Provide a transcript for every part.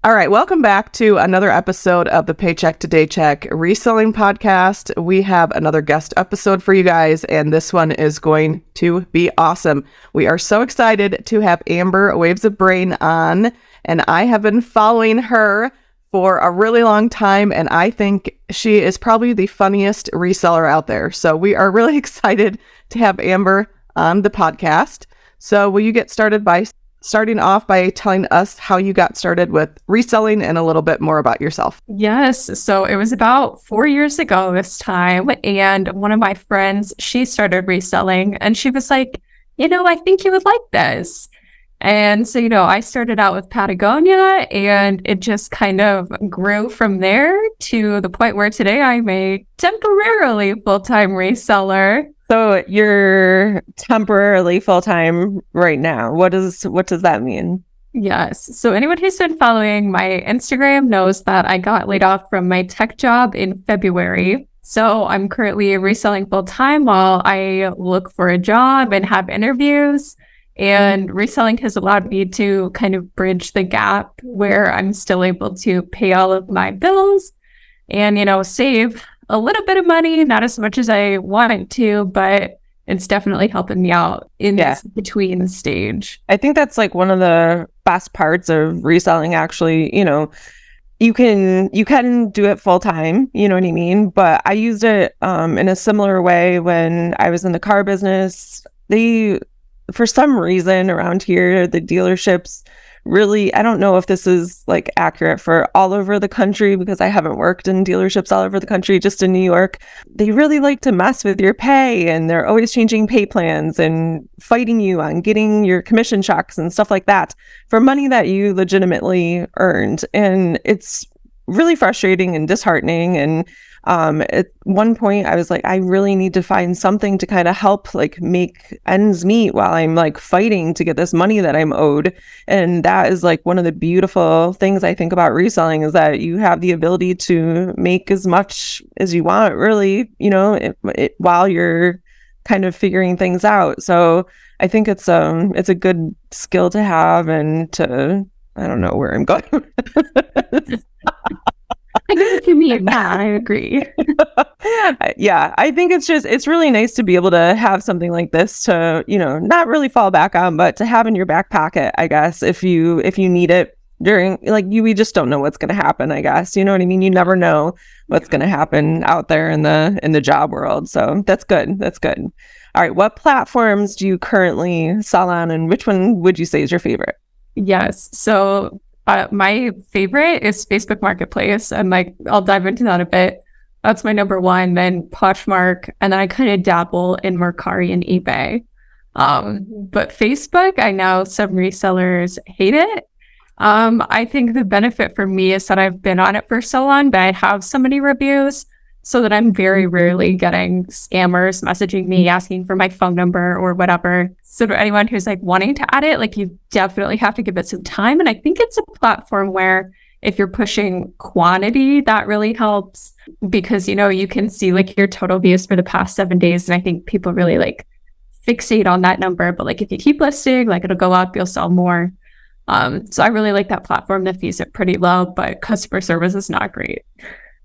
All right, welcome back to another episode of the Paycheck to Daycheck Reselling Podcast. We have another guest episode for you guys, and this one is going to be awesome. We are so excited to have Amber Waves of Brain on, and I have been following her for a really long time, and I think she is probably the funniest reseller out there. So we are really excited to have Amber on the podcast. So will you get started by starting off by telling us how you got started with reselling and a little bit more about yourself? Yes. So it was about 4 years ago this time. And one of my friends, she started reselling and she was like, I think you would like this. And so, I started out with Patagonia and it just kind of grew from there to the point where today I'm a temporarily full-time reseller. So you're temporarily full-time right now. What does that mean? Yes. So anyone who's been following my Instagram knows that I got laid off from my tech job in February. So I'm currently reselling full-time while I look for a job and have interviews. And reselling has allowed me to kind of bridge the gap where I'm still able to pay all of my bills and, save a little bit of money, not as much as I wanted to, but it's definitely helping me out in this between stage. I think that's like one of the best parts of reselling, actually. You can do it full time, you know what I mean? But I used it in a similar way when I was in the car business. For some reason around here, the dealerships really, I don't know if this is like accurate for all over the country because I haven't worked in dealerships all over the country, just in New York. They really like to mess with your pay and they're always changing pay plans and fighting you on getting your commission checks and stuff like that for money that you legitimately earned. And it's really frustrating and disheartening. And at one point I was like, I really need to find something to kind of help like make ends meet while I'm like fighting to get this money that I'm owed. And that is like one of the beautiful things I think about reselling is that you have the ability to make as much as you want, really, while you're kind of figuring things out. So I think it's a good skill to have I don't know where I'm going. I get what you mean. Yeah, I agree. Yeah, I think it's really nice to be able to have something like this to, not really fall back on, but to have in your back pocket, I guess, if you need it during, we just don't know what's going to happen, I guess. You know what I mean? You never know what's going to happen out there in the job world. So that's good. That's good. All right. What platforms do you currently sell on and which one would you say is your favorite? Yes. So my favorite is Facebook Marketplace, and I'll dive into that a bit. That's my number one. Then Poshmark, and then I kind of dabble in Mercari and eBay. But Facebook, I know some resellers hate it. I think the benefit for me is that I've been on it for so long, but I have so many reviews, so that I'm very rarely getting scammers messaging me asking for my phone number or whatever. So to anyone who's wanting to add it, you definitely have to give it some time. And I think it's a platform where if you're pushing quantity, that really helps because, you can see your total views for the past 7 days. And I think people really fixate on that number. But if you keep listing, it'll go up, you'll sell more. So I really like that platform. The fees are pretty low, but customer service is not great.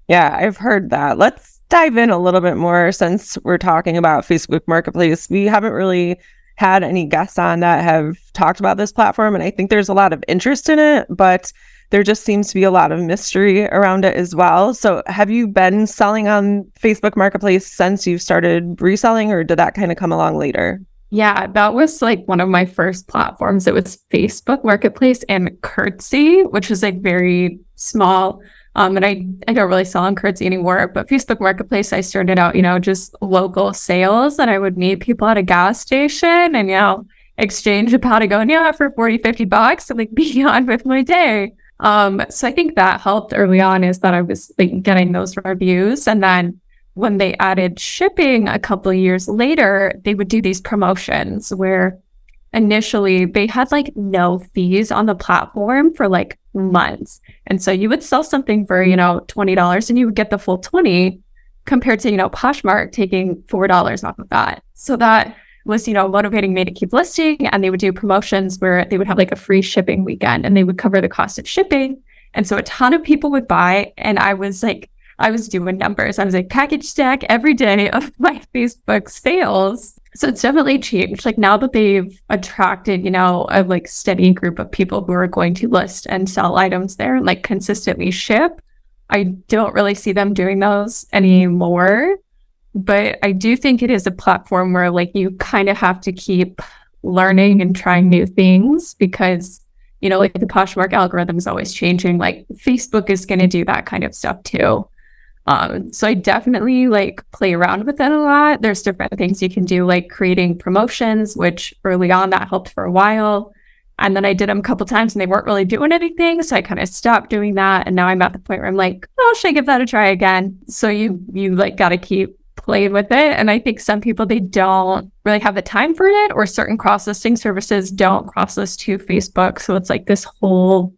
Yeah, I've heard that. Let's dive in a little bit more since we're talking about Facebook Marketplace. We haven't really had any guests on that have talked about this platform, and I think there's a lot of interest in it, but there just seems to be a lot of mystery around it as well. So have you been selling on Facebook Marketplace since you started reselling, or did that kind of come along later? Yeah, that was one of my first platforms. It was Facebook Marketplace and Curtsy, which is very small. And I don't really sell on Curtsy anymore, but Facebook Marketplace, I started out, just local sales, and I would meet people at a gas station and, exchange a Patagonia for $40-$50 and be on with my day. So I think that helped early on, is that I was getting those reviews. And then when they added shipping a couple of years later, they would do these promotions where initially they had no fees on the platform for months. And so you would sell something for, $20 and you would get the full 20 compared to, Poshmark taking $4 off of that. So that was, motivating me to keep listing. And they would do promotions where they would have a free shipping weekend and they would cover the cost of shipping. And so a ton of people would buy, and I was doing numbers. I was like package stack every day of my Facebook sales. So it's definitely changed. Like now that they've attracted, a like steady group of people who are going to list and sell items there and like consistently ship, I don't really see them doing those anymore. But I do think it is a platform where like you kind of have to keep learning and trying new things because, like the Poshmark algorithm is always changing. Like Facebook is going to do that kind of stuff too. So I definitely like play around with it a lot. There's different things you can do, like creating promotions, which early on that helped for a while. And then I did them a couple times and they weren't really doing anything. So I kind of stopped doing that. And now I'm at the point where I'm like, oh, should I give that a try again? So you like got to keep playing with it. And I think some people, they don't really have the time for it, or certain cross-listing services don't cross-list to Facebook. So it's like this whole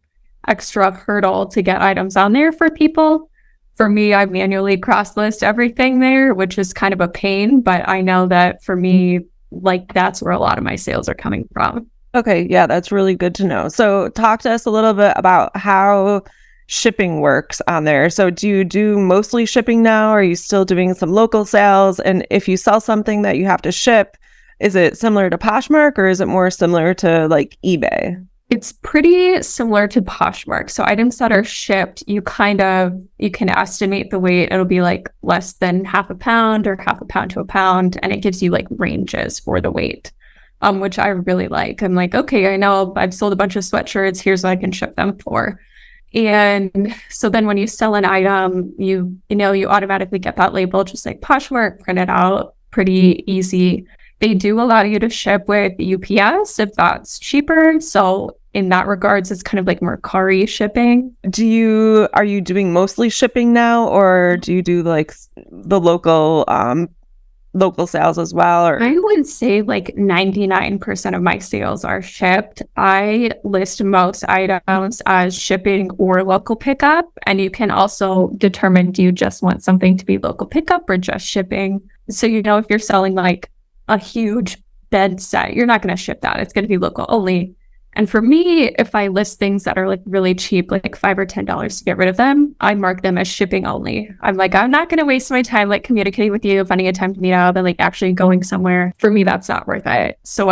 extra hurdle to get items on there for people. For me, I manually cross-list everything there, which is kind of a pain, but I know that for me, like that's where a lot of my sales are coming from. Okay, yeah, that's really good to know. So talk to us a little bit about how shipping works on there. So do you do mostly shipping now? Or are you still doing some local sales? And if you sell something that you have to ship, is it similar to Poshmark or is it more similar to like eBay? It's pretty similar to Poshmark. So items that are shipped, you can estimate the weight. It'll be like less than half a pound or half a pound to a pound. And it gives you like ranges for the weight, which I really like. I'm like, okay, I know I've sold a bunch of sweatshirts. Here's what I can ship them for. And so then when you sell an item, you automatically get that label, just like Poshmark, print it out, pretty easy. They do allow you to ship with UPS if that's cheaper. So in that regards, it's kind of like Mercari shipping. Are you doing mostly shipping now, or do you do like the local sales as well? Or I would say like 99% of my sales are shipped. I list most items as shipping or local pickup. And you can also determine, do you just want something to be local pickup or just shipping? So, if you're selling like a huge bed set, you're not going to ship that. It's going to be local only. And for me, if I list things that are like really cheap, like $5 or $10 to get rid of them, I mark them as shipping only. I'm like, I'm not going to waste my time like communicating with you, finding a time to meet up and like actually going somewhere. For me, that's not worth it. So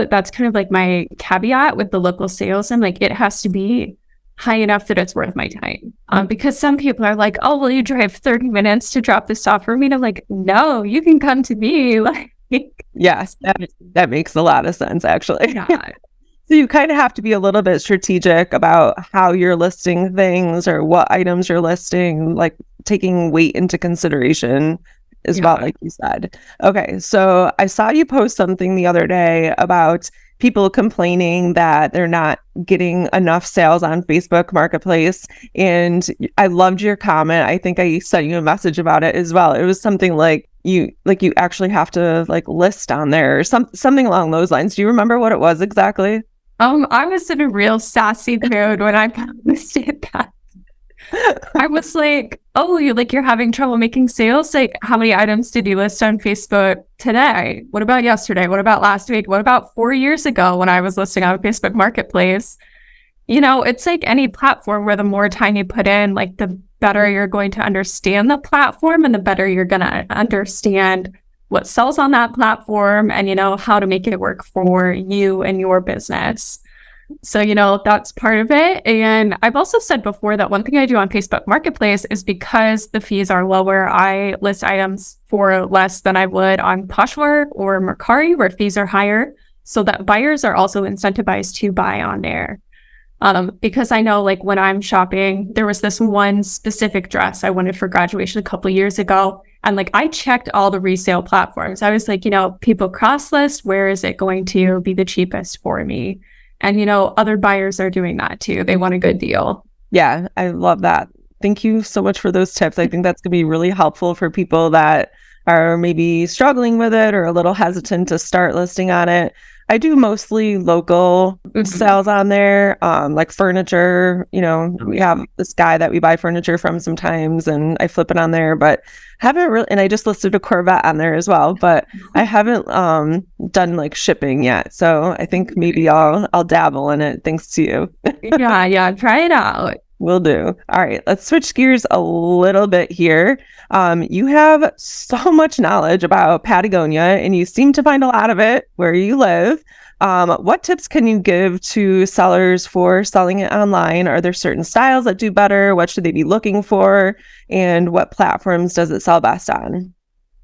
that's kind of like my caveat with the local sales. I'm like, it has to be high enough that it's worth my time. Because some people are like, oh, will you drive 30 minutes to drop this off for me? And I'm like, no, you can come to me. Like, yes, that makes a lot of sense, actually. Yeah. So you kind of have to be a little bit strategic about how you're listing things or what items you're listing, like taking weight into consideration as well, like you said. Okay, so I saw you post something the other day about people complaining that they're not getting enough sales on Facebook Marketplace. And I loved your comment. I think I sent you a message about it as well. It was something like you actually have to like list on there or something along those lines. Do you remember what it was exactly? I was in a real sassy mood when I posted that. I was like, oh, you're having trouble making sales? Like, how many items did you list on Facebook today? What about yesterday? What about last week? What about 4 years ago when I was listing on Facebook Marketplace? It's like any platform where the more time you put in, like the better you're going to understand the platform and the better you're going to understand what sells on that platform and, how to make it work for you and your business. So, that's part of it. And I've also said before that one thing I do on Facebook Marketplace is because the fees are lower, I list items for less than I would on Poshmark or Mercari where fees are higher, so that buyers are also incentivized to buy on there. Because I know like when I'm shopping, there was this one specific dress I wanted for graduation a couple of years ago. And like I checked all the resale platforms. I was like, people cross list, where is it going to be the cheapest for me? And, other buyers are doing that too. They want a good deal. Yeah, I love that. Thank you so much for those tips. I think that's going to be really helpful for people that are maybe struggling with it or a little hesitant to start listing on it. I do mostly local sales on there, like furniture. We have this guy that we buy furniture from sometimes and I flip it on there, but haven't really, and I just listed a Corvette on there as well, but I haven't done like shipping yet. So I think maybe I'll dabble in it thanks to you. Yeah, try it out. Will do. All right, let's switch gears a little bit here. You have so much knowledge about Patagonia, and you seem to find a lot of it where you live. What tips can you give to sellers for selling it online? Are there certain styles that do better? What should they be looking for? And what platforms does it sell best on?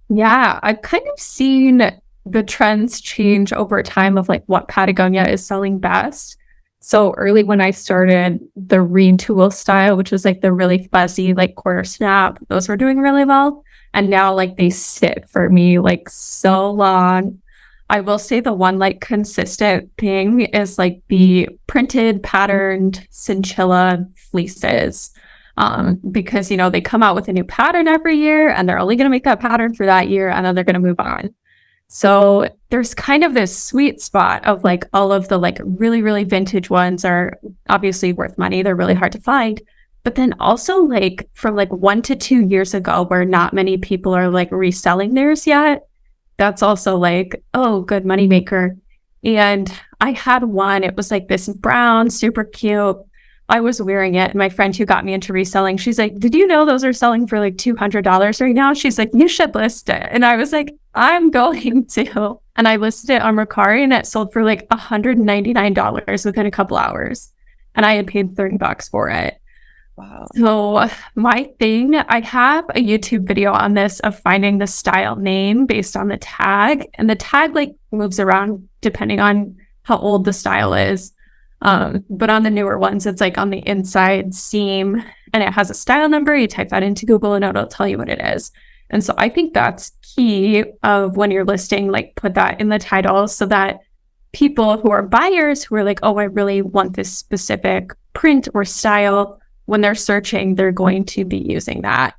Yeah, I've kind of seen the trends change over time of like what Patagonia is selling best. So early when I started, the retool style, which was like the really fuzzy, like quarter snap, those were doing really well. And now like they sit for me like so long. I will say the one like consistent thing is like the printed patterned chinchilla fleeces. Because, you know, they come out with a new pattern every year and they're only going to make that pattern for that year and then they're going to move on. So there's kind of this sweet spot of like all of the like really, really vintage ones are obviously worth money. They're really hard to find. But then also like from like 1 to 2 years ago where not many people are like reselling theirs yet, that's also like, oh, good money maker. And I had one, it was like this brown, super cute. I was wearing it. And my friend who got me into reselling, she's like, did you know those are selling for like $200 right now? She's like, you should list it. And I was like, I'm going to. And I listed it on Mercari and it sold for like $199 within a couple hours. And I had paid $30 for it. Wow. So my thing, I have a YouTube video on this of finding the style name based on the tag. And the tag like moves around depending on how old the style is. But on the newer ones, it's like on the inside seam and it has a style number. You type that into Google and it'll tell you what it is. And so I think that's key of when you're listing, like put that in the title so that people who are buyers who are like, oh, I really want this specific print or style, when they're searching, they're going to be using that.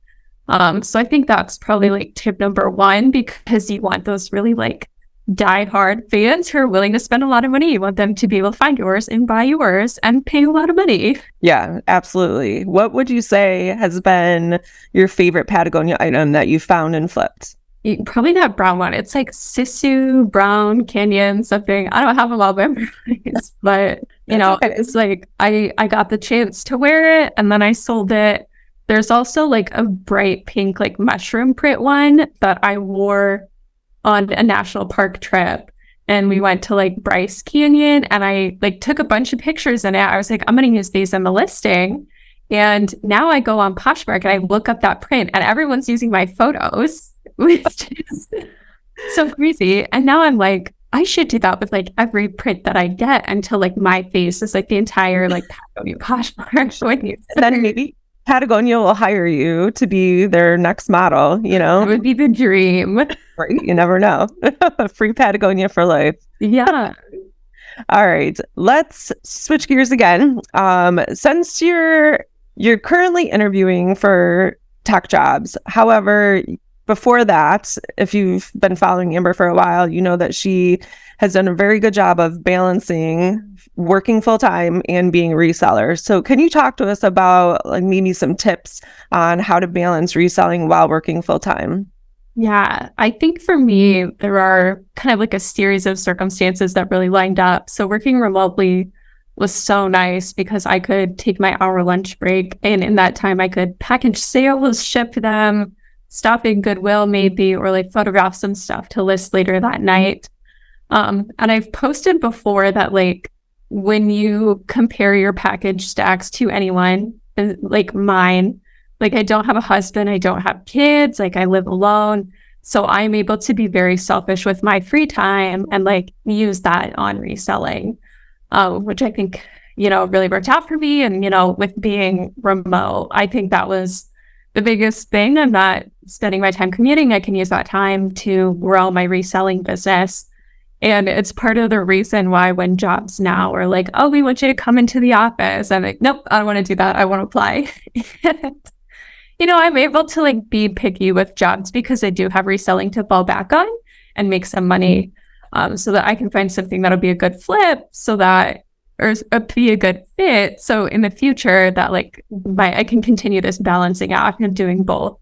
So I think that's probably like tip number one, because you want those really like diehard fans who are willing to spend a lot of money. You want them to be able to find yours and buy yours and pay a lot of money. Yeah, absolutely. What would you say has been your favorite Patagonia item that you found and flipped? Probably that brown one. It's like Sisu, Brown, Canyon, something. I don't have them all memorized, but you know, okay. It's like I got the chance to wear it and then I sold it. There's also like a bright pink like mushroom print one that I wore on a national park trip, and we went to like Bryce Canyon and I like took a bunch of pictures in it. I was like, I'm going to use these in the listing. And now I go on Poshmark and I look up that print and everyone's using my photos, which is so crazy. And now I'm like, I should do that with like every print that I get until like my face is like the entire like Patagonia Poshmark. And then maybe Patagonia will hire you to be their next model, you know? It would be the dream. Right? You never know. Free Patagonia for life. Yeah. All right. Let's switch gears again. Since you're currently interviewing for tech jobs, however, before that, if you've been following Amber for a while, you know that she has done a very good job of balancing working full-time and being a reseller. So can you talk to us about like maybe some tips on how to balance reselling while working full-time? Yeah, I think for me, there are kind of like a series of circumstances that really lined up. So working remotely was so nice because I could take my hour lunch break, and in that time I could package sales, ship them, stop in Goodwill maybe, or like photograph some stuff to list later that night. And I've posted before that like when you compare your package stacks to anyone, like mine, like I don't have a husband, I don't have kids, like I live alone. So I'm able to be very selfish with my free time and like use that on reselling, which I think, you know, really worked out for me. And, you know, with being remote, I think that was the biggest thing. I'm not spending my time commuting. I can use that time to grow my reselling business. And it's part of the reason why when jobs now are like, oh, we want you to come into the office. I'm like, nope, I don't want to do that. I want to apply. You know, I'm able to like be picky with jobs because I do have reselling to fall back on and make some money, so that I can find something that'll be a good flip, so that, or be a good fit. So in the future that like I can continue this balancing out and doing both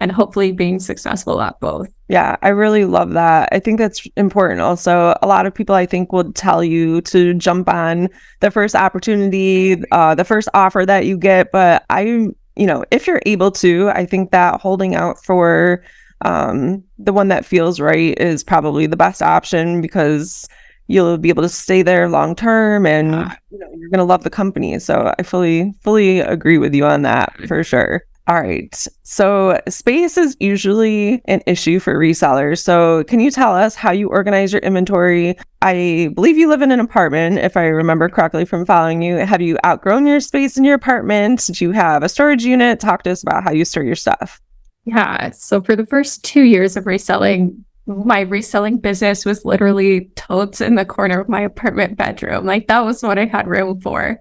and hopefully being successful at both. Yeah, I really love that. I think that's important. Also, a lot of people I think will tell you to jump on the first opportunity, the first offer that you get. But if you're able to, I think that holding out for the one that feels right is probably the best option, because you'll be able to stay there long term, and you're going to love the company. So I fully agree with you on that for sure. All right. So space is usually an issue for resellers. So can you tell us how you organize your inventory? I believe you live in an apartment, if I remember correctly from following you. Have you outgrown your space in your apartment? Do you have a storage unit? Talk to us about how you store your stuff. Yeah. So for the first 2 years of reselling, my reselling business was literally totes in the corner of my apartment bedroom. Like, that was what I had room for.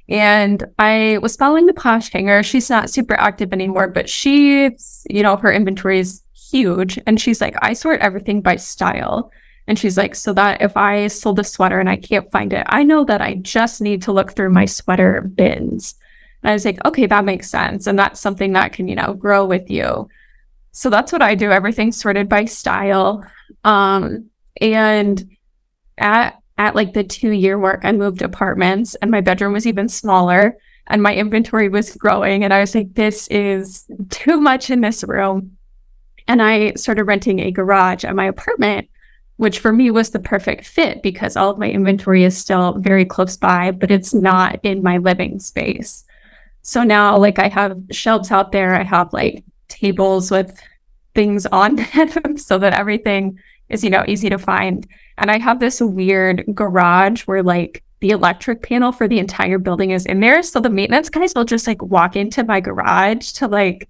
And I was following the Posh Hanger. She's not super active anymore, but she's, her inventory is huge. And she's like, I sort everything by style. And she's like, so that if I sold a sweater and I can't find it, I know that I just need to look through my sweater bins. And I was like, okay, that makes sense. And that's something that can, grow with you. So that's what I do. Everything's sorted by style. And at like the 2-year mark, I moved apartments, and my bedroom was even smaller, and my inventory was growing. And I was like, this is too much in this room. And I started renting a garage at my apartment, which for me was the perfect fit, because all of my inventory is still very close by, but it's not in my living space. So now, like, I have shelves out there. I have like tables with things on them so that everything is, easy to find. And I have this weird garage where like the electric panel for the entire building is in there. So the maintenance guys will just like walk into my garage to like,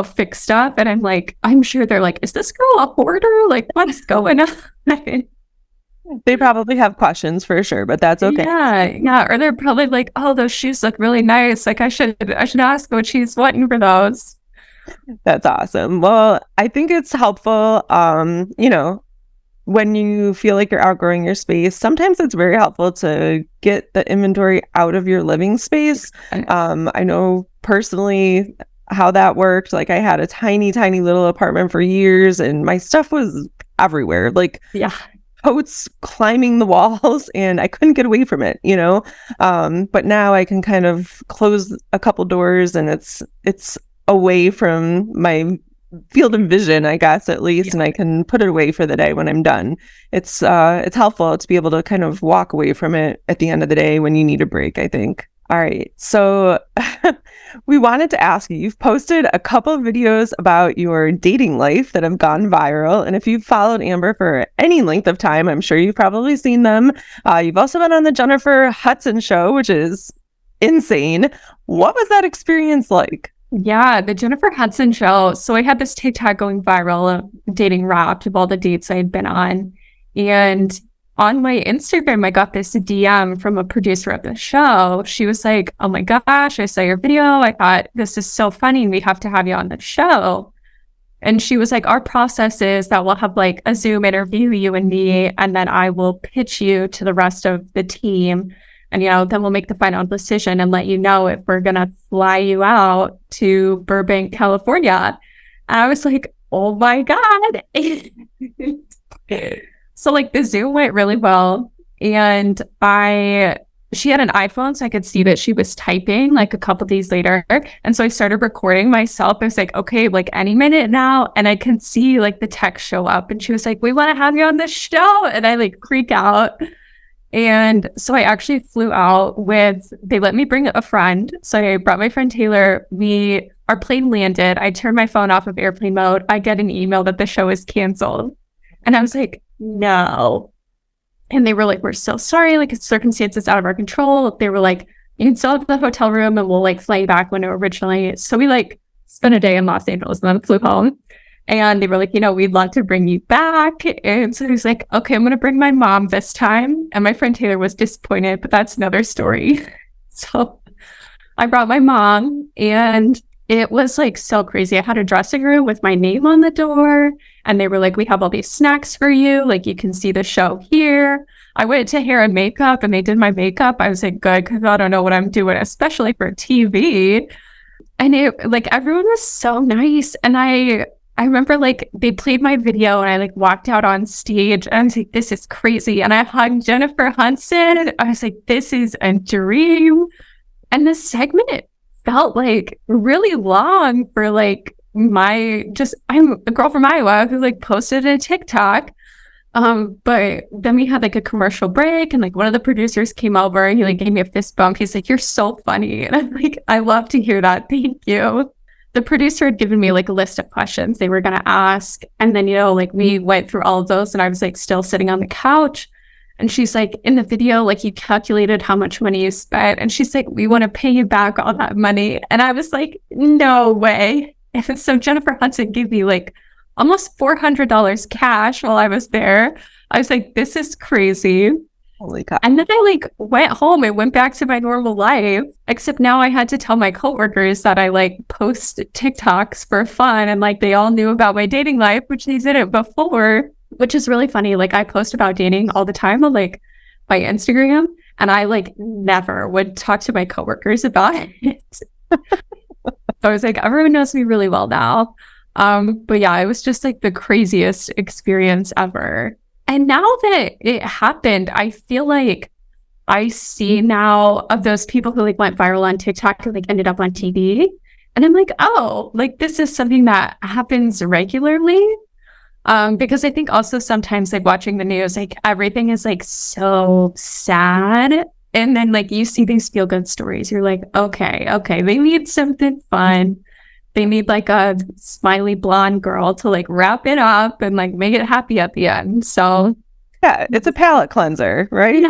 fix stuff. And I'm like, I'm sure they're like, is this girl a hoarder? Like, what's going on? They probably have questions for sure, but that's okay. Yeah. Or they're probably like, oh, those shoes look really nice. Like, I should ask what she's wanting for those. That's awesome. Well, I think it's helpful, when you feel like you're outgrowing your space, sometimes it's very helpful to get the inventory out of your living space. I know personally how that worked. Like, I had a tiny little apartment for years, and my stuff was everywhere. Like, totes climbing the walls, and I couldn't get away from it, but now I can kind of close a couple doors, and it's away from my field of vision, I guess, at least, and I can put it away for the day when I'm done. It's helpful to be able to kind of walk away from it at the end of the day when you need a break, I think. All right. So we wanted to ask you, you've posted a couple of videos about your dating life that have gone viral. And if you've followed Amber for any length of time, I'm sure you've probably seen them. You've also been on the Jennifer Hudson show, which is insane. What was that experience like? Yeah, the Jennifer Hudson show. So I had this TikTok going viral, dating Wrapped, of all the dates I had been on. And on my Instagram, I got this DM from a producer of the show. She was like, oh my gosh, I saw your video. I thought, this is so funny. We have to have you on the show. And she was like, our process is that we'll have like a Zoom interview, you and me, and then I will pitch you to the rest of the team. And, then we'll make the final decision and let you know if we're going to fly you out to Burbank, California. And I was like, oh my God. So like the Zoom went really well. And she had an iPhone, so I could see that she was typing like a couple days later. And so I started recording myself. I was like, okay, like any minute now. And I can see like the text show up. And she was like, we want to have you on the show. And I like freak out. And so I actually flew out they let me bring a friend. So I brought my friend Taylor. Our plane landed. I turned my phone off of airplane mode. I get an email that the show is canceled. And I was like, no. And they were like, we're so sorry. Like, it's circumstances out of our control. They were like, you can still have the hotel room and we'll like fly you back when originally. So we like spent a day in Los Angeles and then flew home. And they were like, we'd love to bring you back. And so he was like, okay, I'm going to bring my mom this time. And my friend Taylor was disappointed, but that's another story. So I brought my mom, and it was like so crazy. I had a dressing room with my name on the door, and they were like, we have all these snacks for you. Like, you can see the show here. I went to hair and makeup, and they did my makeup. I was like, good, because I don't know what I'm doing, especially for TV. And it like everyone was so nice. And I remember like they played my video and I like walked out on stage and I was like, this is crazy. And I hugged Jennifer Hudson. I was like, this is a dream. And the segment, it felt like really long for like I'm a girl from Iowa who like posted a TikTok. But then we had like a commercial break and like one of the producers came over and he like gave me a fist bump. He's like, you're so funny. And I'm like, I love to hear that. Thank you. The producer had given me like a list of questions they were going to ask. And then, like we went through all of those and I was like still sitting on the couch. And she's like, in the video, like you calculated how much money you spent. And she's like, we want to pay you back all that money. And I was like, no way. And so Jennifer Hudson gave me like almost $400 cash while I was there. I was like, this is crazy. Holy cow. And then I like went home and went back to my normal life, except now I had to tell my coworkers that I like post TikToks for fun. And like they all knew about my dating life, which they didn't before, which is really funny. Like I post about dating all the time on like my Instagram, and I like never would talk to my coworkers about it. So I was like, everyone knows me really well now. But yeah, it was just like the craziest experience ever. And now that it happened, I feel like I see now of those people who like went viral on TikTok who like ended up on TV. And I'm like, oh, like this is something that happens regularly. Because I think also sometimes like watching the news, like everything is like so sad. And then like you see these feel good stories. You're like, okay, they need something fun. They need like a smiley blonde girl to like wrap it up and like make it happy at the end. So yeah, it's a palate cleanser, right?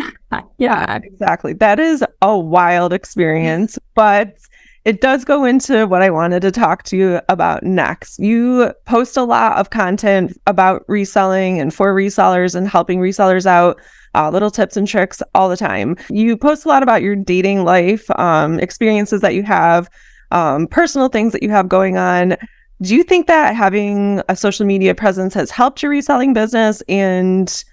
Yeah, exactly. That is a wild experience, but it does go into what I wanted to talk to you about next. You post a lot of content about reselling and for resellers and helping resellers out, little tips and tricks all the time. You post a lot about your dating life, experiences that you have, personal things that you have going on. Do you think that having a social media presence has helped your reselling business? And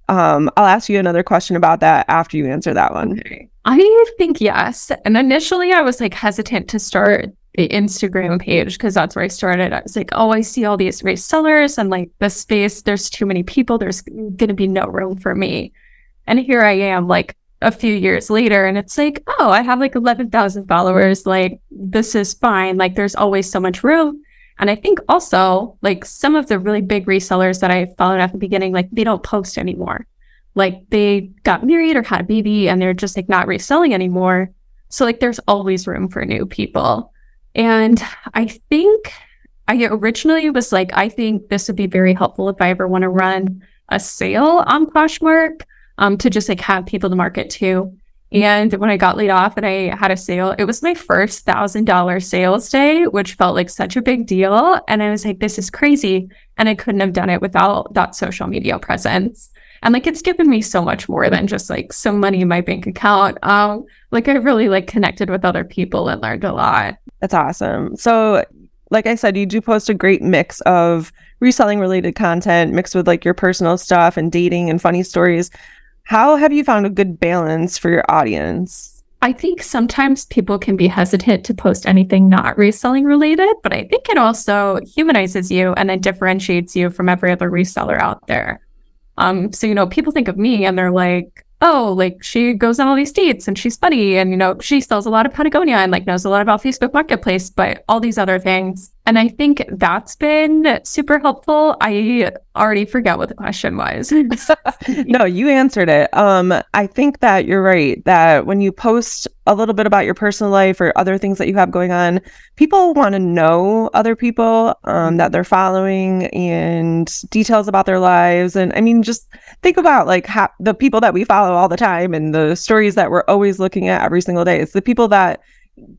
I'll ask you another question about that after you answer that one. Okay. I think yes. And initially I was like hesitant to start the Instagram page because that's where I started. I was like, oh, I see all these resellers and like the space, there's too many people. There's going to be no room for me. And here I am like a few years later and it's like, oh, I have like 11,000 followers. Like this is fine. Like there's always so much room. And I think also like some of the really big resellers that I followed at the beginning, like they don't post anymore. Like they got married or had a baby and they're just like not reselling anymore. So like there's always room for new people. And I think I originally was like, I think this would be very helpful if I ever want to run a sale on Poshmark, to just like have people to market to. And when I got laid off and I had a sale, it was my first $1,000 sales day, which felt like such a big deal. And I was like, this is crazy. And I couldn't have done it without that social media presence. And like, it's given me so much more than just like some money in my bank account. Like I really like connected with other people and learned a lot. That's awesome. So like I said, you do post a great mix of reselling related content mixed with like your personal stuff and dating and funny stories. How have you found a good balance for your audience? I think sometimes people can be hesitant to post anything not reselling related, but I think it also humanizes you and then differentiates you from every other reseller out there. So, people think of me and they're like, oh, like she goes on all these dates and she's funny and, she sells a lot of Patagonia and like knows a lot about Facebook Marketplace, but all these other things. And I think that's been super helpful. I already forget what the question was. No, you answered it. I think that you're right, that when you post a little bit about your personal life or other things that you have going on, people want to know other people that they're following and details about their lives. And I mean, just think about like the people that we follow all the time and the stories that we're always looking at every single day. It's the people that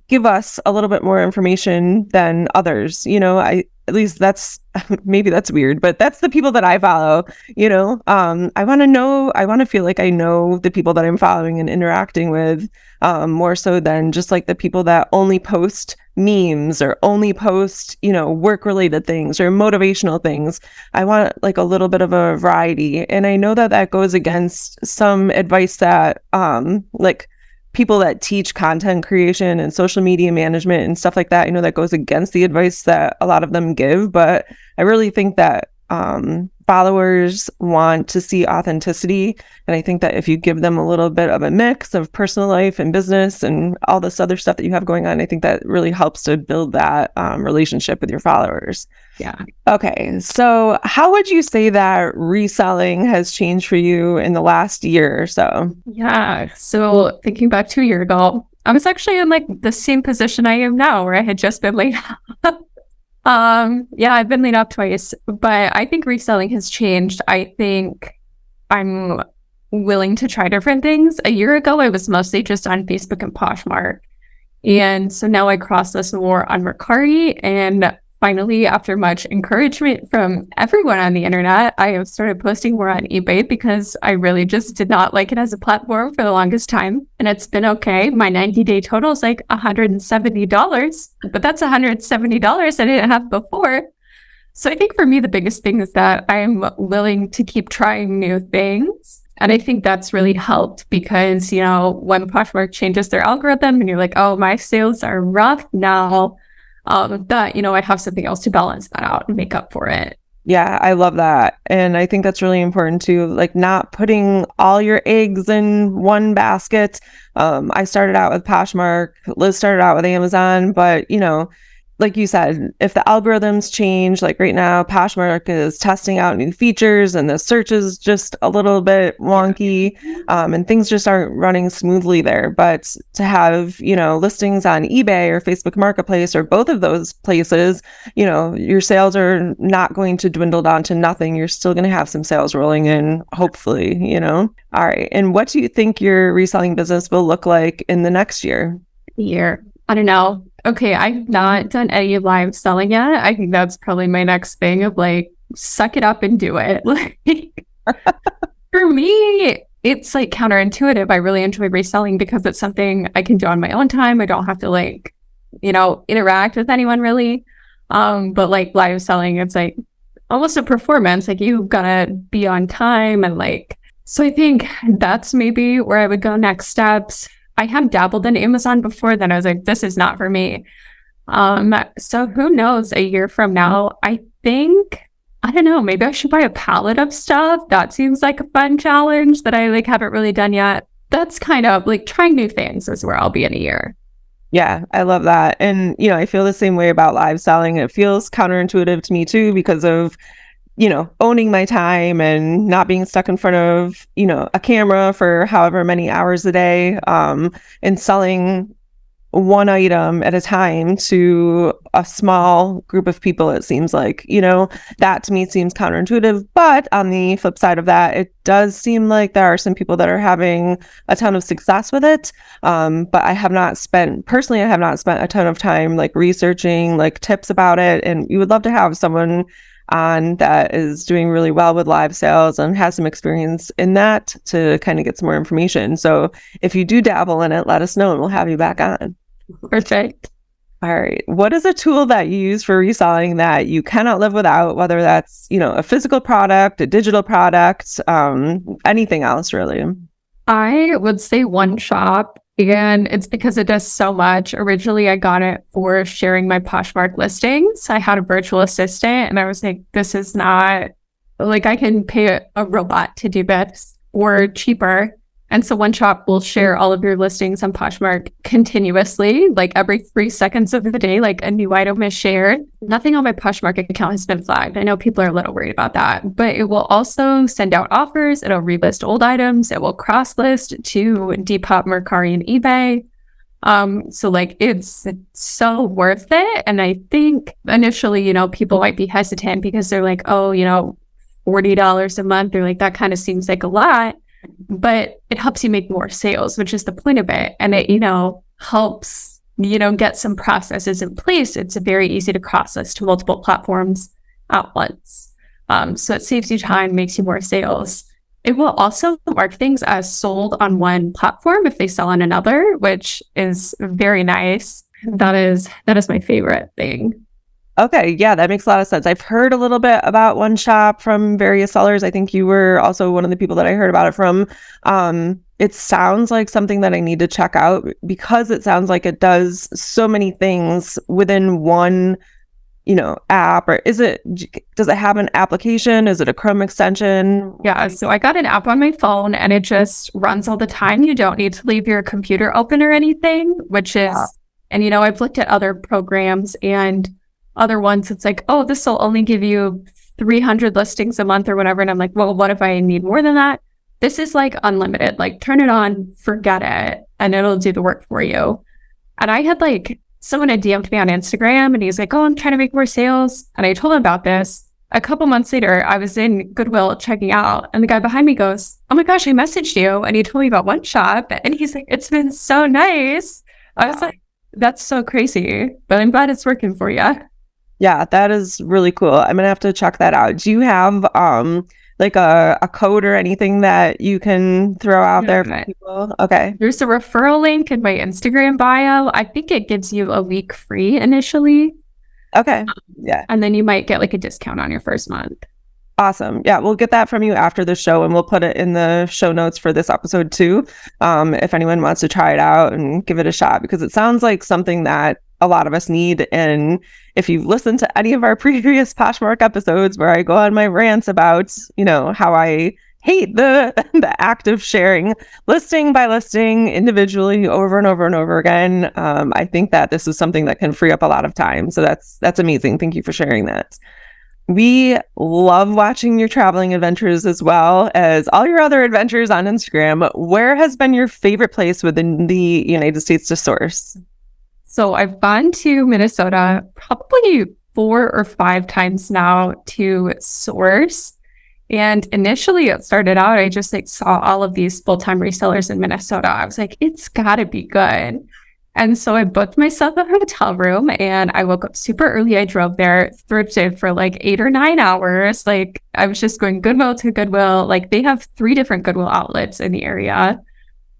give us a little bit more information than others. At least that's, maybe that's weird, but that's the people that I follow. I want to feel like I know the people that I'm following and interacting with, more so than just like the people that only post memes or only post, work related things or motivational things. I want like a little bit of a variety. And I know that goes against some advice that, like people that teach content creation and social media management and stuff like that, that goes against the advice that a lot of them give. But I really think that followers want to see authenticity. And I think that if you give them a little bit of a mix of personal life and business and all this other stuff that you have going on, I think that really helps to build that relationship with your followers. Yeah. Okay. So how would you say that reselling has changed for you in the last year or so? Yeah. So thinking back to a year ago, I was actually in like the same position I am now, where I had just been laid off. Yeah, I've been laid off twice, but I think reselling has changed. I think I'm willing to try different things. A year ago, I was mostly just on Facebook and Poshmark. And so now I cross this more on Mercari. And finally, after much encouragement from everyone on the internet, I have started posting more on eBay because I really just did not like it as a platform for the longest time. And it's been okay. My 90-day total is like $170, but that's $170 I didn't have before. So I think for me, the biggest thing is that I'm willing to keep trying new things. And I think that's really helped because, when Poshmark changes their algorithm and you're like, oh, my sales are rough now, that, I have something else to balance that out and make up for it. Yeah, I love that. And I think that's really important too, like not putting all your eggs in one basket. I started out with Poshmark, Liz started out with Amazon, but like you said, if the algorithms change, like right now, Poshmark is testing out new features and the search is just a little bit wonky, and things just aren't running smoothly there. But to have, listings on eBay or Facebook Marketplace or both of those places, your sales are not going to dwindle down to nothing. You're still going to have some sales rolling in, hopefully, All right. And what do you think your reselling business will look like in the next year? I don't know. Okay, I've not done any live selling yet. I think that's probably my next thing of like, suck it up and do it. Like, for me, it's like counterintuitive. I really enjoy reselling because it's something I can do on my own time. I don't have to interact with anyone really. But like live selling, it's like almost a performance. Like you gotta be on time and so I think that's maybe where I would go next steps. I have dabbled in Amazon before, then I was like, this is not for me. So who knows, a year from now, I don't know, maybe I should buy a pallet of stuff. That seems like a fun challenge that I haven't really done yet. That's kind of trying new things is where I'll be in a year. Yeah, I love that. And, I feel the same way about live selling. It feels counterintuitive to me too, because of owning my time and not being stuck in front of, a camera for however many hours a day, and selling one item at a time to a small group of people, it seems like, that to me seems counterintuitive. But on the flip side of that, it does seem like there are some people that are having a ton of success with it. But I have not spent a ton of time researching tips about it. And you would love to have someone on that is doing really well with live sales and has some experience in that to kind of get some more information. So if you do dabble in it, let us know and we'll have you back on. Perfect. All right. What is a tool that you use for reselling that you cannot live without, whether that's, a physical product, a digital product, anything else really? I would say One Shop. And it's because it does so much. Originally, I got it for sharing my Poshmark listings. I had a virtual assistant and I was like, this is not I can pay a robot to do this or cheaper. And so One Shop will share all of your listings on Poshmark continuously, every 3 seconds of the day, a new item is shared. Nothing on my Poshmark account has been flagged. I know people are a little worried about that, but it will also send out offers. It'll relist old items. It will cross-list to Depop, Mercari, and eBay. So it's so worth it. And I think initially, people might be hesitant because they're like, oh, $40 a month. They're like, that kind of seems like a lot. But it helps you make more sales, which is the point of it. And it, helps, get some processes in place. It's very easy to process to multiple platforms at once. So it saves you time, makes you more sales. It will also mark things as sold on one platform if they sell on another, which is very nice. That is my favorite thing. Okay, yeah, that makes a lot of sense. I've heard a little bit about One Shop from various sellers. I think you were also one of the people that I heard about it from. It sounds like something that I need to check out because it sounds like it does so many things within one, app. Or does it have an application? Is it a Chrome extension? Yeah, so I got an app on my phone and it just runs all the time. You don't need to leave your computer open or anything, which is, and I've looked at other programs and other ones. It's like, oh, this will only give you 300 listings a month or whatever. And I'm like, well, what if I need more than that? This is like unlimited, like turn it on, forget it, and it'll do the work for you. And I had like someone had DM'd me on Instagram and he's like, oh, I'm trying to make more sales. And I told him about this. A couple months later, I was in Goodwill checking out and the guy behind me goes, oh my gosh, I messaged you. And he told me about One Shop. And he's like, it's been so nice. I was like, that's so crazy, but I'm glad it's working for you. Yeah, that is really cool. I'm gonna have to check that out. Do you have like a code or anything that you can throw out there for people? Okay. There's a referral link in my Instagram bio. I think it gives you a week free initially. Okay. Yeah. And then you might get like a discount on your first month. Awesome. Yeah, we'll get that from you after the show and we'll put it in the show notes for this episode too. If anyone wants to try it out and give it a shot, because it sounds like something that a lot of us need. And if you've listened to any of our previous Poshmark episodes where I go on my rants about, how I hate the act of sharing listing by listing individually over and over and over again, I think that this is something that can free up a lot of time. So that's amazing. Thank you for sharing that. We love watching your traveling adventures as well as all your other adventures on Instagram. Where has been your favorite place within the United States to source? So I've gone to Minnesota probably 4 or 5 times now to source. And initially it started out, I just saw all of these full-time resellers in Minnesota. I was like, it's gotta be good. And so I booked myself a hotel room and I woke up super early. I drove there, thrifted for 8 or 9 hours. I was just going Goodwill to Goodwill. They have 3 different Goodwill outlets in the area.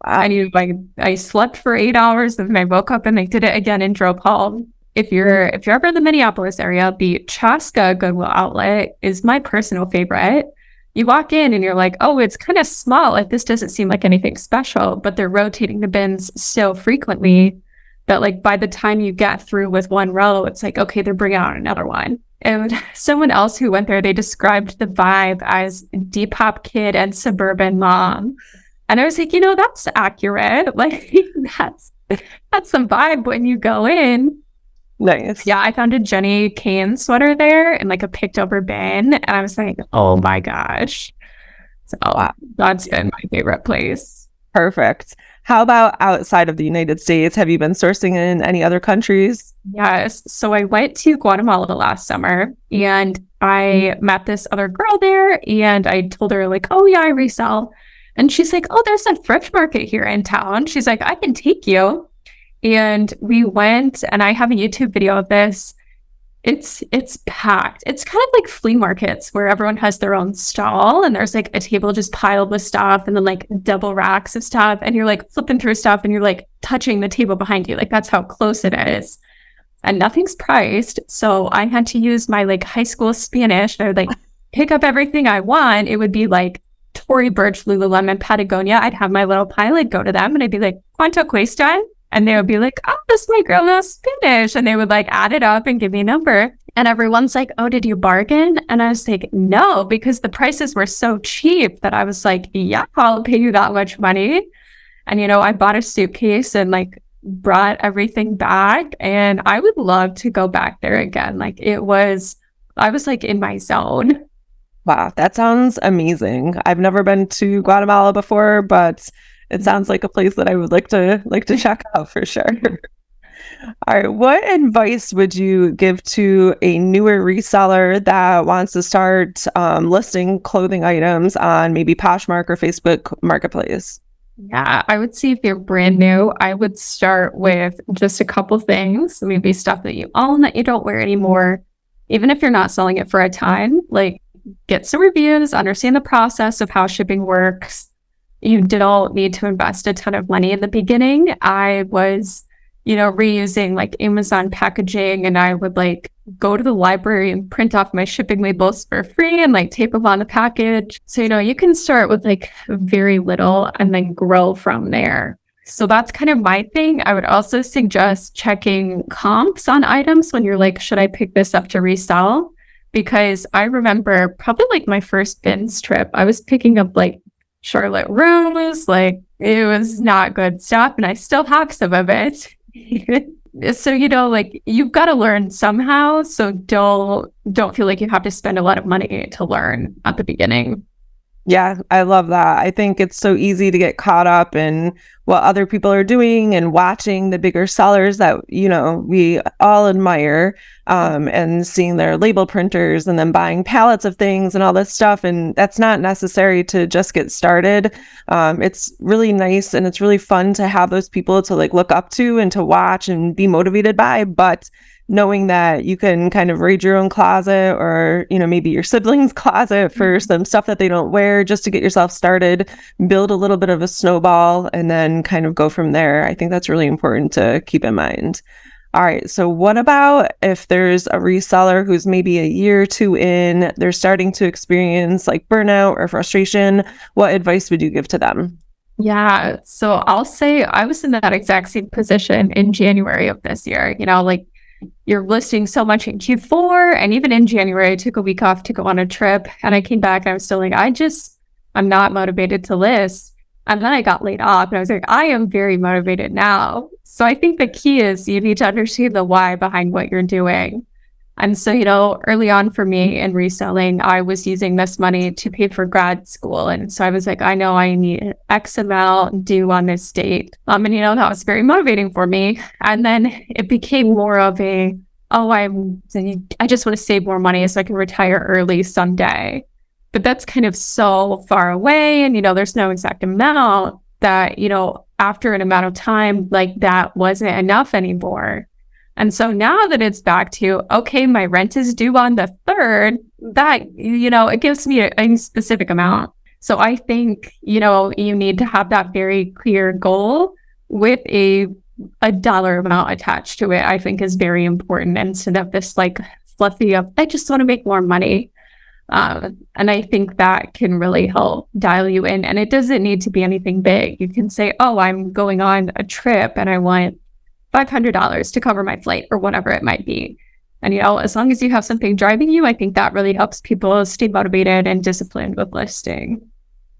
I slept for 8 hours and I woke up and I did it again and drove home. If you're ever in the Minneapolis area, the Chaska Goodwill outlet is my personal favorite. You walk in and you're like, oh, it's kind of small. This doesn't seem like anything special, but they're rotating the bins so frequently that by the time you get through with one row, it's like, okay, they're bringing out another one. And someone else who went there, they described the vibe as Depop kid and suburban mom. And I was like, that's accurate. That's some vibe when you go in. Nice. Yeah, I found a Jenny Kane sweater there in a picked over bin. And I was like, oh my gosh. So that's been my favorite place. Perfect. How about outside of the United States? Have you been sourcing in any other countries? Yes. So I went to Guatemala last summer and I met this other girl there and I told her oh yeah, I resell. And she's like, oh, there's a thrift market here in town. She's like, I can take you. And we went and I have a YouTube video of this. It's packed. It's kind of like flea markets where everyone has their own stall and there's a table just piled with stuff and then double racks of stuff. And you're flipping through stuff and you're touching the table behind you. That's how close it is. And nothing's priced. So I had to use my high school Spanish. I would pick up everything I want. It would be Tory Burch, Lululemon, Patagonia. I'd have my little pilot go to them and I'd be like, ¿Cuánto cuesta? And they would be like, oh, this my girl knows Spanish. And they would add it up and give me a number. And everyone's like, oh, did you bargain? And I was like, no, because the prices were so cheap that I was like, yeah, I'll pay you that much money. And, I bought a suitcase and brought everything back. And I would love to go back there again. I was in my zone. Wow, that sounds amazing. I've never been to Guatemala before, but it sounds like a place that I would like to check out for sure. All right, what advice would you give to a newer reseller that wants to start listing clothing items on maybe Poshmark or Facebook Marketplace? Yeah, I would say if you're brand new, I would start with just a couple things, maybe stuff that you own that you don't wear anymore. Even if you're not selling it for a ton, get some reviews, understand the process of how shipping works. You don't need to invest a ton of money in the beginning. I was reusing like Amazon packaging, and I would like go to the library and print off my shipping labels for free and like tape them on the package. So, you can start with like very little and then grow from there. So that's kind of my thing. I would also suggest checking comps on items when you're like, should I pick this up to resell? Because I remember probably like my first bins trip, I was picking up like Charlotte Russe, like it was not good stuff, and I still have some of it. So, like you've got to learn somehow. So don't feel like you have to spend a lot of money to learn at the beginning. Yeah, I love that. I think it's so easy to get caught up in what other people are doing and watching the bigger sellers that, we all admire, and seeing their label printers and then buying pallets of things and all this stuff. And that's not necessary to just get started. It's really nice and it's really fun to have those people to like look up to and to watch and be motivated by. But knowing that you can kind of raid your own closet or, maybe your siblings' closet for some stuff that they don't wear just to get yourself started, build a little bit of a snowball, and then kind of go from there. I think that's really important to keep in mind. All right. So what about if there's a reseller who's maybe a year or two in, they're starting to experience like burnout or frustration? What advice would you give to them? Yeah. So I'll say I was in that exact same position in January of this year, like you're listing so much in Q4, and even in January, I took a week off to go on a trip, and I came back and I was still like, I'm not motivated to list. And then I got laid off, and I was like, I am very motivated now. So I think the key is you need to understand the why behind what you're doing. And so, early on for me in reselling, I was using this money to pay for grad school. And so I was like, I know I need X amount due on this date. And that was very motivating for me. And then it became more of I just want to save more money so I can retire early someday. But that's kind of so far away. And, there's no exact amount that, after an amount of time, like that wasn't enough anymore. And so now that it's back to, okay, my rent is due on the 3rd, that, it gives me a specific amount. So I think, you need to have that very clear goal with a dollar amount attached to it, I think is very important, instead of this like fluffy of, I just want to make more money. And I think that can really help dial you in. And it doesn't need to be anything big. You can say, oh, I'm going on a trip and I want $500 to cover my flight or whatever it might be. And, as long as you have something driving you, I think that really helps people stay motivated and disciplined with listing.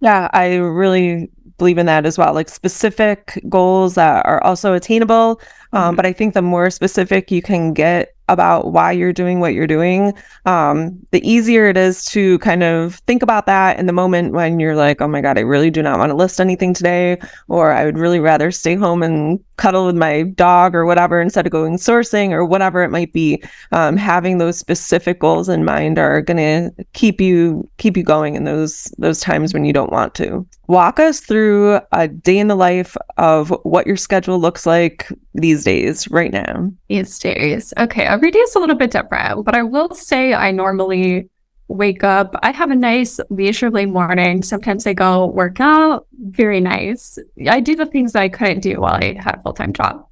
Yeah, I really believe in that as well. Like specific goals that are also attainable. But I think the more specific you can get about why you're doing what you're doing, the easier it is to kind of think about that in the moment when you're like, oh my God, I really do not want to list anything today, or I would really rather stay home and cuddle with my dog or whatever instead of going sourcing or whatever it might be. Having those specific goals in mind are going to keep you going in those times when you don't want to. Walk us through a day in the life of what your schedule looks like these days, right now. These days. Okay, every day is a little bit different, but I will say I normally wake up. I have a nice leisurely morning. Sometimes I go work out. Very nice. I do the things that I couldn't do while I had a full-time job.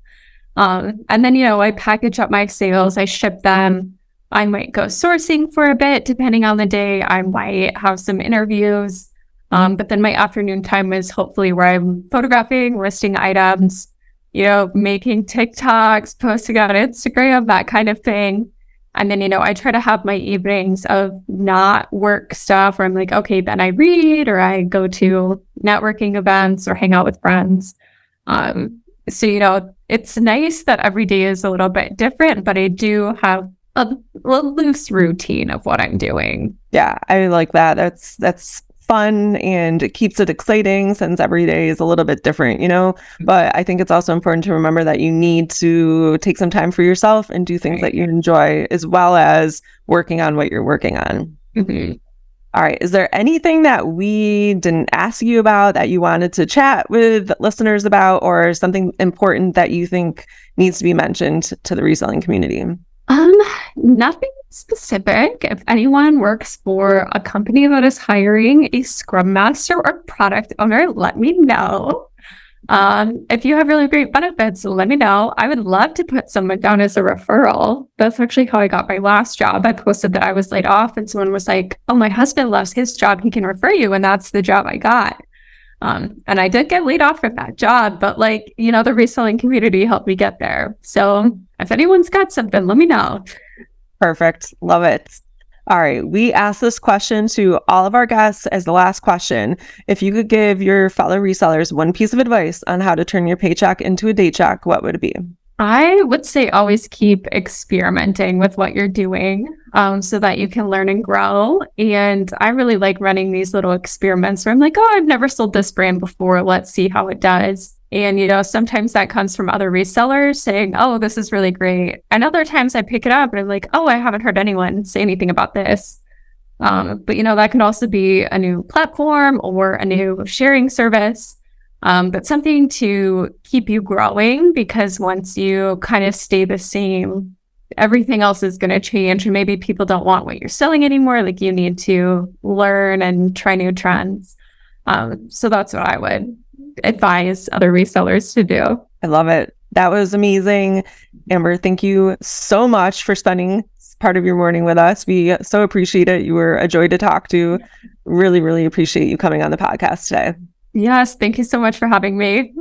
And then, I package up my sales. I ship them. I might go sourcing for a bit, depending on the day. I might have some interviews. But then my afternoon time is hopefully where I'm photographing, listing items, making TikToks, posting on Instagram, that kind of thing. And then, I try to have my evenings of not work stuff where I'm like, okay, then I read or I go to networking events or hang out with friends. So, it's nice that every day is a little bit different, but I do have a loose routine of what I'm doing. Yeah, I like that. That's fun and it keeps it exciting since every day is a little bit different, but I think it's also important to remember that you need to take some time for yourself and do things that you enjoy, as well as working on what you're working on. Mm-hmm. All right. Is there anything that we didn't ask you about that you wanted to chat with listeners about, or something important that you think needs to be mentioned to the reselling community? Nothing specific. If anyone works for a company that is hiring a scrum master or product owner, let me know. If you have really great benefits, let me know. I would love to put someone down as a referral. That's actually how I got my last job. I posted that I was laid off, and someone was like, "Oh, my husband loves his job. He can refer you." And that's the job I got. And I did get laid off from that job, but the reselling community helped me get there. So if anyone's got something, let me know. Perfect. Love it. All right. We asked this question to all of our guests as the last question. If you could give your fellow resellers one piece of advice on how to turn your paycheck into a day check, what would it be? I would say always keep experimenting with what you're doing so that you can learn and grow. And I really like running these little experiments where I'm like, oh, I've never sold this brand before. Let's see how it does. And, sometimes that comes from other resellers saying, oh, this is really great. And other times I pick it up and I'm like, oh, I haven't heard anyone say anything about this. But, that can also be a new platform or a new sharing service. But something to keep you growing, because once you kind of stay the same, everything else is going to change. And maybe people don't want what you're selling anymore. Like you need to learn and try new trends. So that's what I would advise other resellers to do. I love it. That was amazing. Amber, thank you so much for spending part of your morning with us. We so appreciate it. You were a joy to talk to. Really, really appreciate you coming on the podcast today. Yes, thank you so much for having me.